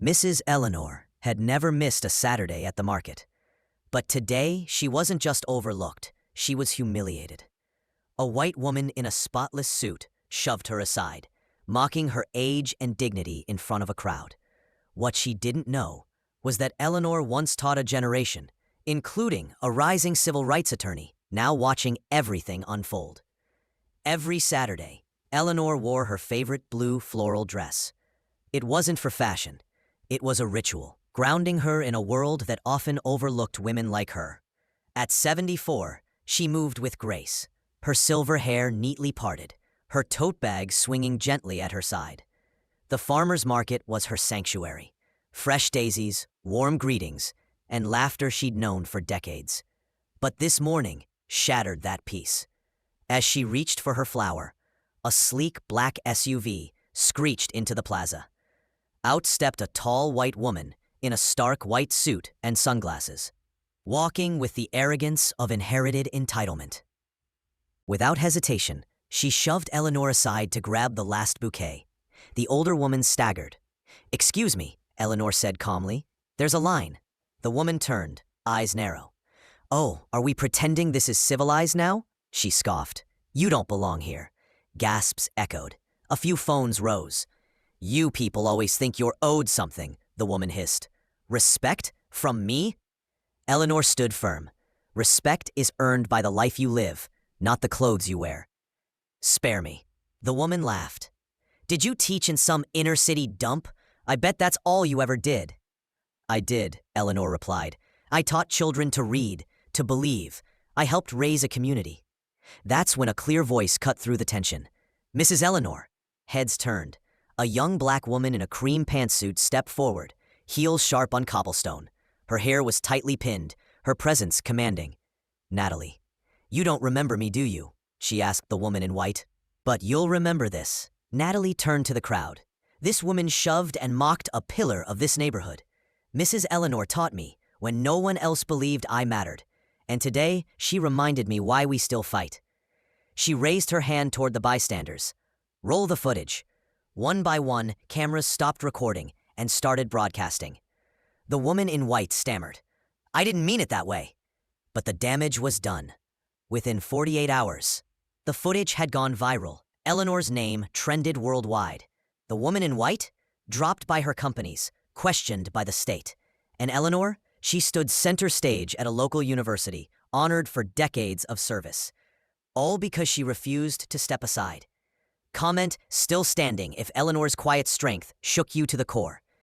Mrs. Eleanor had never missed a Saturday at the market. But today, she wasn't just overlooked, she was humiliated. A white woman in a spotless suit shoved her aside, mocking her age and dignity in front of a crowd. What she didn't know was that Eleanor once taught a generation, including a rising civil rights attorney, now watching everything unfold. Every Saturday, Eleanor wore her favorite blue floral dress. It wasn't for fashion. It was a ritual, grounding her in a world that often overlooked women like her. At 74, she moved with grace, her silver hair neatly parted, her tote bag swinging gently at her side. The farmer's market was her sanctuary. Fresh daisies, warm greetings, and laughter she'd known for decades. But this morning shattered that peace. As she reached for her flower, a sleek black SUV screeched into the plaza. Out stepped a tall white woman in a stark white suit and sunglasses, walking with the arrogance of inherited entitlement. Without hesitation, she shoved Eleanor aside to grab the last bouquet. The older woman staggered. "Excuse me," Eleanor said calmly. "There's a line." The woman turned, eyes narrow. "Oh, are we pretending this is civilized now?" she scoffed. "You don't belong here." Gasps echoed. A few phones rose. "You people always think you're owed something," the woman hissed. "Respect? From me?" Eleanor stood firm. "Respect is earned by the life you live, not the clothes you wear." "Spare me." The woman laughed. "Did you teach in some inner-city dump? I bet that's all you ever did." "I did," Eleanor replied. "I taught children to read, to believe. I helped raise a community." That's when a clear voice cut through the tension. "Mrs. Eleanor." Heads turned. A young black woman in a cream pantsuit stepped forward, heels sharp on cobblestone. Her hair was tightly pinned, her presence commanding. "Natalie, you don't remember me, do you?" she asked the woman in white. "But you'll remember this." Natalie turned to the crowd. "This woman shoved and mocked a pillar of this neighborhood. Mrs. Eleanor taught me when no one else believed I mattered. And today, she reminded me why we still fight." She raised her hand toward the bystanders. "Roll the footage." One by one, cameras stopped recording and started broadcasting. The woman in white stammered. "I didn't mean it that way." But the damage was done. Within 48 hours, the footage had gone viral. Eleanor's name trended worldwide. The woman in white? Dropped by her companies, questioned by the state. And Eleanor? She stood center stage at a local university, honored for decades of service. All because she refused to step aside. Comment still standing if Eleanor's quiet strength shook you to the core.